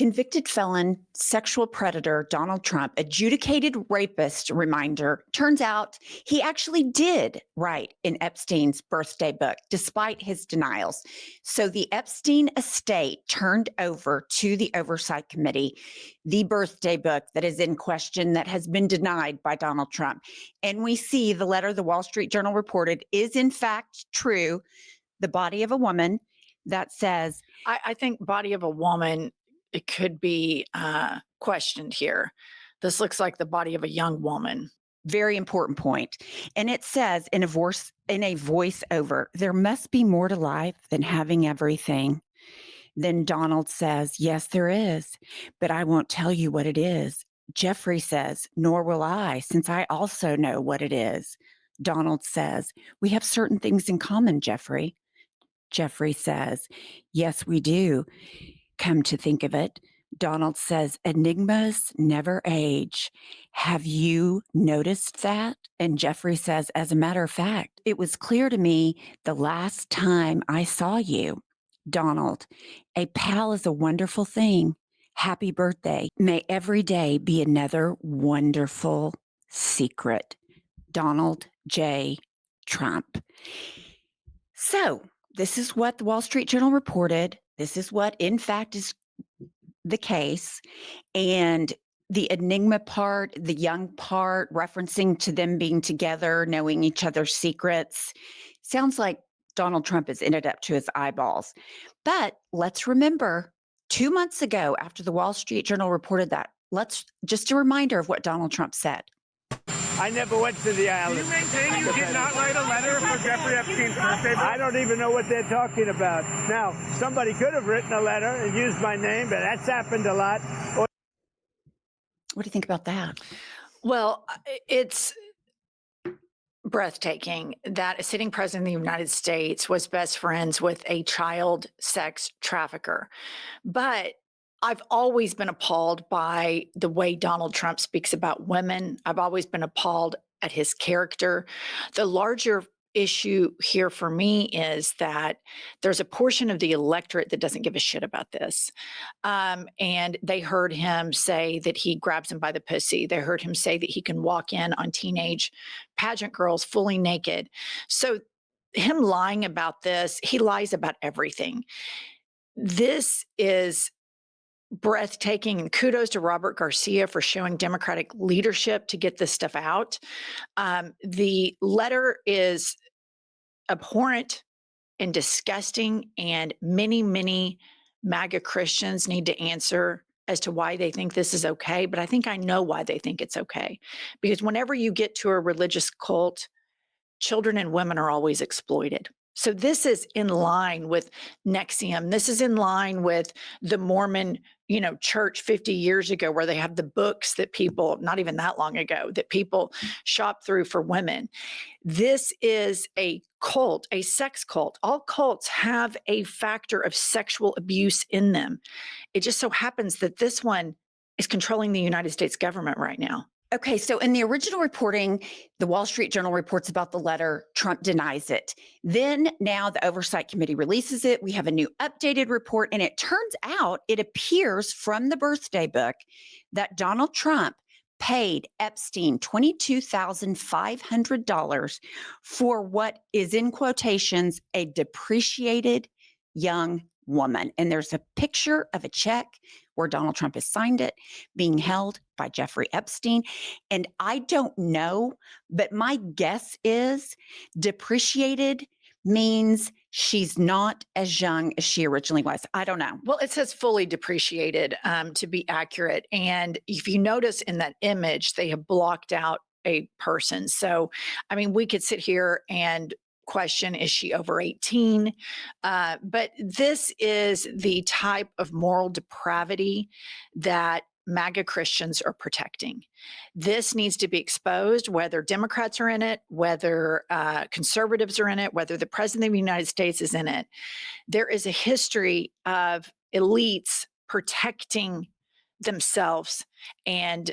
Convicted felon, sexual predator Donald Trump, adjudicated rapist reminder. Turns out he actually did write in Epstein's birthday book, despite his denials. So the Epstein estate turned over to the Oversight Committee the birthday book that is in question that has been denied by Donald Trump. And we see the letter the Wall Street Journal reported is in fact true. The body of a woman that says, I think body of a woman, it could be questioned here. This looks like the body of a young woman. very important point. And it says in a voiceover, there must be more to life than having everything. Then Donald says, yes, there is, but I won't tell you what it is. Jeffrey says, nor will I, since I also know what it is. Donald says, we have certain things in common, Jeffrey. Jeffrey says, yes, we do. Come to think of it, Donald says, enigmas never age. Have you noticed that? And Jeffrey says, as a matter of fact, it was clear to me the last time I saw you. Donald, a pal is a wonderful thing. Happy birthday. May every day be another wonderful secret. Donald J. Trump. So, this is what the Wall Street Journal reported. This is what, in fact, is the case. And the enigma part, the young part, referencing to them being together, knowing each other's secrets, sounds like Donald Trump is in it up to his eyeballs. But let's remember 2 months ago, after the Wall Street Journal reported that, just a reminder of what Donald Trump said. I never went to the island. Do you maintain you did not write a letter for Jeffrey Epstein's birthday? I don't even know what they're talking about. Now, somebody could have written a letter and used my name, but that's happened a lot. What do you think about that? Well, it's breathtaking that a sitting president of the United States was best friends with a child sex trafficker. But I've always been appalled by the way Donald Trump speaks about women. I've always been appalled at his character. The larger issue here for me is that there's a portion of the electorate that doesn't give a shit about this. And they heard him say that he grabs them by the pussy. They heard him say that he can walk in on teenage pageant girls fully naked. So him lying about this, he lies about everything. This is breathtaking, and kudos to Robert Garcia for showing Democratic leadership to get this stuff out. The letter is abhorrent and disgusting, and many, many MAGA Christians need to answer as to why they think this is okay. But I think I know why they think it's okay. Because whenever you get to a religious cult, children and women are always exploited. So this is in line with Nexium. This is in line with the Mormon, church 50 years ago, where they have the books that people, not even that long ago, that people shop through for women. This is a cult, a sex cult. All cults have a factor of sexual abuse in them. It just so happens that this one is controlling the United States government right now. Okay, so in the original reporting, the Wall Street Journal reports about the letter, Trump denies it. Then now the Oversight Committee releases it. We have a new updated report, and it turns out it appears from the birthday book that Donald Trump paid Epstein $22,500 for what is, in quotations, a depreciated young woman. And there's a picture of a check where Donald Trump has signed it, being held by Jeffrey Epstein. And I don't know, but my guess is depreciated means she's not as young as she originally was. I don't know. Well, it says fully depreciated, to be accurate. And if you notice in that image, they have blocked out a person. So, I mean, we could sit here and question, is she over 18? But this is the type of moral depravity that MAGA Christians are protecting. This needs to be exposed, whether Democrats are in it, whether conservatives are in it, whether the president of the United States is in it. There is a history of elites protecting themselves and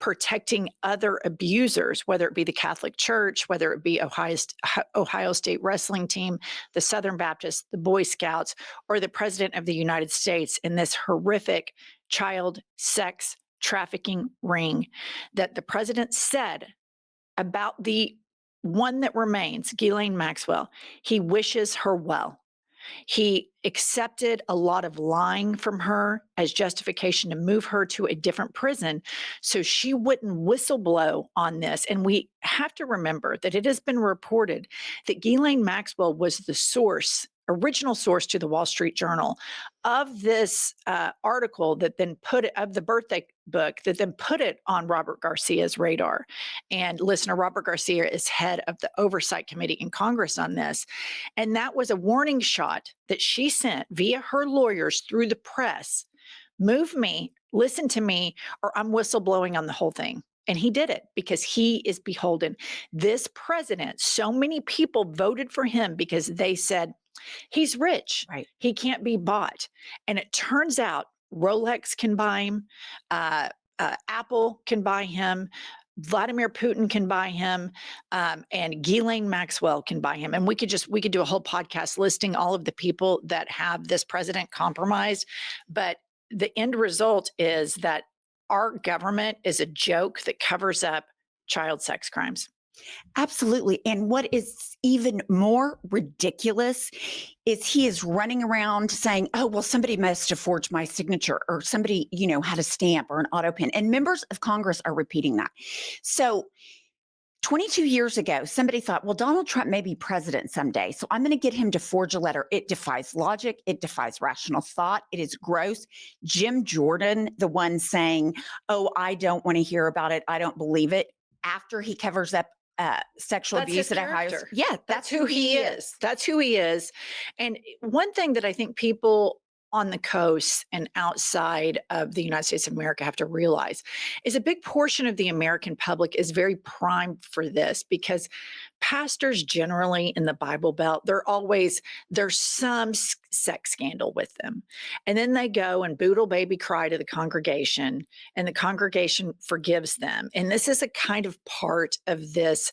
protecting other abusers, whether it be the Catholic Church, whether it be Ohio State wrestling team, the Southern Baptists, the Boy Scouts, or the President of the United States in this horrific child sex trafficking ring that the president said about the one that remains, Ghislaine Maxwell. He wishes her well. He accepted a lot of lying from her as justification to move her to a different prison so she wouldn't whistleblow on this. And we have to remember that it has been reported that Ghislaine Maxwell was the original source to the Wall Street Journal of this article that then of the birthday book that then put it on Robert Garcia's radar. And listener, Robert Garcia is head of the Oversight Committee in Congress on this. And that was a warning shot that she sent via her lawyers through the press. Move me, listen to me, or I'm whistleblowing on the whole thing. And he did it because he is beholden. This president, so many people voted for him because they said, he's rich. Right. He can't be bought. And it turns out Rolex can buy him. Apple can buy him. Vladimir Putin can buy him, and Ghislaine Maxwell can buy him. And we could do a whole podcast listing all of the people that have this president compromised. But the end result is that our government is a joke that covers up child sex crimes. Absolutely. And what is even more ridiculous is he is running around saying, oh, well, somebody must have forged my signature, or somebody, had a stamp or an auto pen. And members of Congress are repeating that. So 22 years ago, somebody thought, well, Donald Trump may be president someday, so I'm going to get him to forge a letter. It defies logic. It defies rational thought. It is gross. Jim Jordan, the one saying, oh, I don't want to hear about it, I don't believe it, after he covers up sexual abuse at Ohio. Yeah, that's who he is. That's who he is. And one thing that I think people on the coast and outside of the United States of America have to realize is a big portion of the American public is very primed for this, because pastors generally in the Bible Belt, there's some sex scandal with them. And then they go and boodle baby cry to the congregation, and the congregation forgives them. And this is a kind of part of this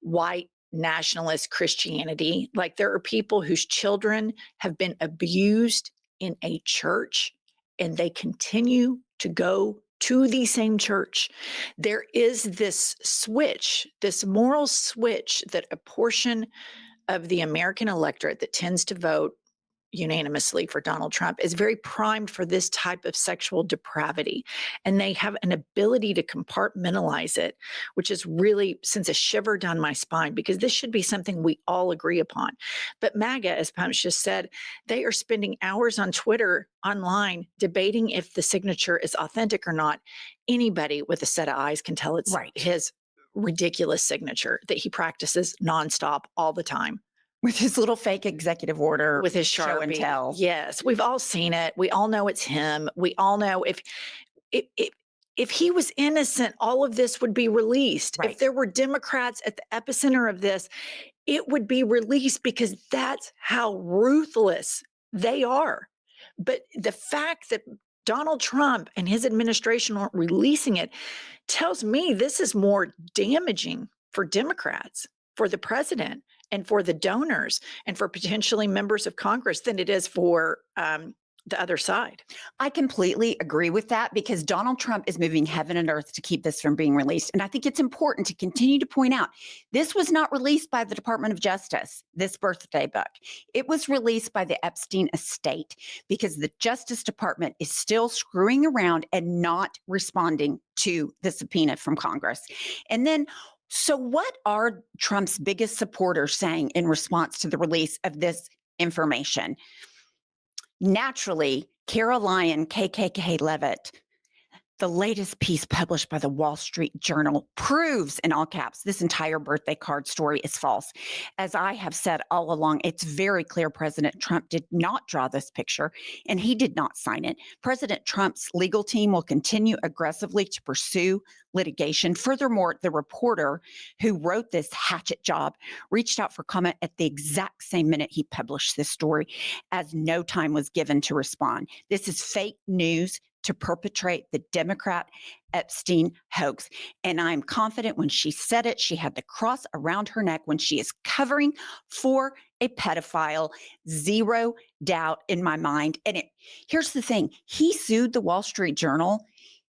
white nationalist Christianity. Like, there are people whose children have been abused in a church, and they continue to go to the same church. There is this switch, this moral switch, that a portion of the American electorate that tends to vote unanimously for Donald Trump is very primed for this type of sexual depravity. And they have an ability to compartmentalize it, which is really sends a shiver down my spine, because this should be something we all agree upon. But MAGA, as Pumps just said, they are spending hours on Twitter, online, debating if the signature is authentic or not. Anybody with a set of eyes can tell it's his ridiculous signature that he practices nonstop all the time. With his little fake executive order, with his show Sharpie. and tell. Yes, we've all seen it. We all know it's him. We all know if he was innocent, all of this would be released. Right. If there were Democrats at the epicenter of this, it would be released, because that's how ruthless they are. But the fact that Donald Trump and his administration aren't releasing it tells me this is more damaging for Democrats, for the president, and for the donors, and for potentially members of Congress than it is for the other side. I completely agree with that, because Donald Trump is moving heaven and earth to keep this from being released. And I think it's important to continue to point out, this was not released by the Department of Justice, this birthday book. It was released by the Epstein estate, because the Justice Department is still screwing around and not responding to the subpoena from Congress. And then, so what are Trump's biggest supporters saying in response to the release of this information? Naturally, Caroline KKK Levitt, the latest piece published by the Wall Street Journal, proves in all caps this entire birthday card story is false. As I have said all along, it's very clear President Trump did not draw this picture, and he did not sign it. President Trump's legal team will continue aggressively to pursue litigation. Furthermore, the reporter who wrote this hatchet job reached out for comment at the exact same minute he published this story, as no time was given to respond. This is fake news to perpetrate the Democrat Epstein hoax. And I'm confident when she said it, she had the cross around her neck when she is covering for a pedophile. Zero doubt in my mind. And here's the thing. He sued the Wall Street Journal.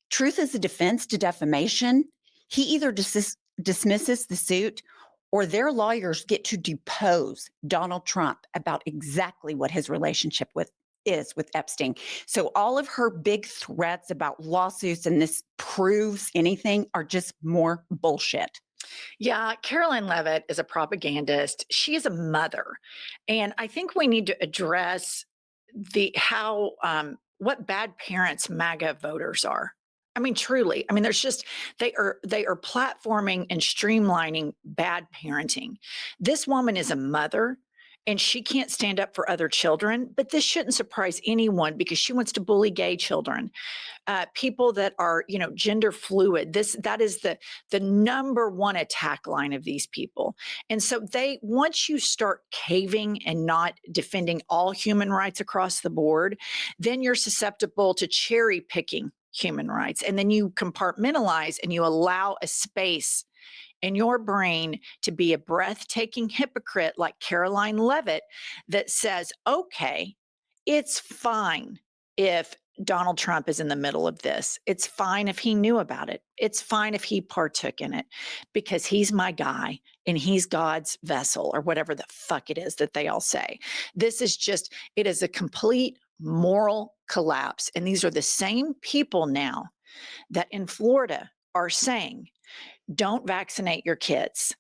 Truth is a defense to defamation. He either dismisses the suit or their lawyers get to depose Donald Trump about exactly what his relationship is with Epstein. So all of her big threats about lawsuits and this proves anything are just more bullshit. Yeah, Caroline Leavitt is a propagandist. She is a mother. And I think we need to address what bad parents MAGA voters are. I mean, truly. I mean, they are platforming and streamlining bad parenting. This woman is a mother and she can't stand up for other children, but this shouldn't surprise anyone because she wants to bully gay children, people that are, gender fluid. That is the number one attack line of these people. And so once you start caving and not defending all human rights across the board, then you're susceptible to cherry picking human rights. And then you compartmentalize and you allow a space in your brain to be a breathtaking hypocrite like Caroline Leavitt that says, okay, it's fine if Donald Trump is in the middle of this. It's fine if he knew about it. It's fine if he partook in it because he's my guy and he's God's vessel or whatever the fuck it is that they all say. It is a complete moral collapse. And these are the same people now that in Florida are saying, don't vaccinate your kids.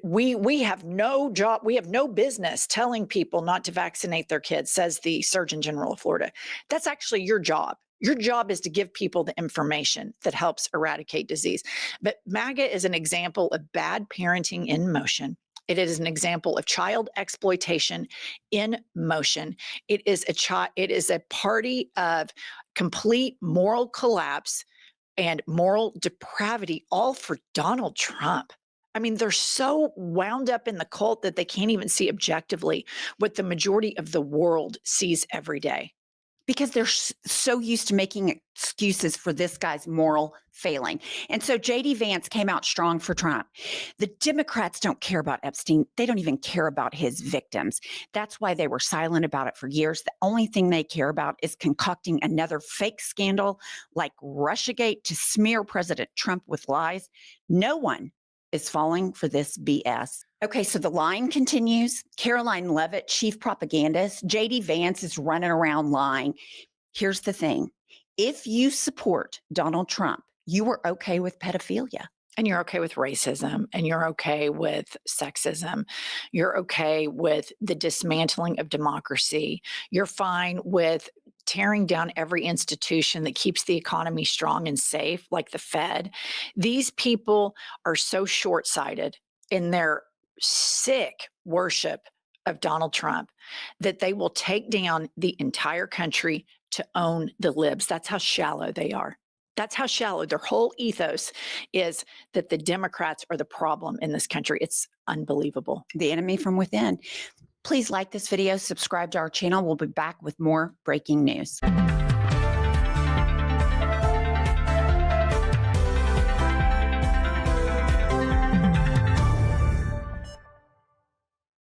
We have no job. We have no business telling people not to vaccinate their kids, says the Surgeon General of Florida. That's actually your job. Your job is to give people the information that helps eradicate disease. But MAGA is an example of bad parenting in motion. It is an example of child exploitation in motion. It is a party of complete moral collapse and moral depravity, all for Donald Trump. I mean, they're so wound up in the cult that they can't even see objectively what the majority of the world sees every day. Because they're so used to making excuses for this guy's moral failing. And so J.D. Vance came out strong for Trump. The Democrats don't care about Epstein. They don't even care about his victims. That's why they were silent about it for years. The only thing they care about is concocting another fake scandal like Russiagate to smear President Trump with lies. No one is falling for this BS. Okay, so the line continues. Caroline Leavitt, chief propagandist. J.D. Vance is running around lying. Here's the thing. If you support Donald Trump, you are okay with pedophilia. And you're okay with racism, and you're okay with sexism. You're okay with the dismantling of democracy. You're fine with tearing down every institution that keeps the economy strong and safe, like the Fed. These people are so short-sighted in their sick worship of Donald Trump that they will take down the entire country to own the libs. That's how shallow they are. That's how shallow their whole ethos is, that the Democrats are the problem in this country. It's unbelievable. The enemy from within. Please like this video, subscribe to our channel. We'll be back with more breaking news.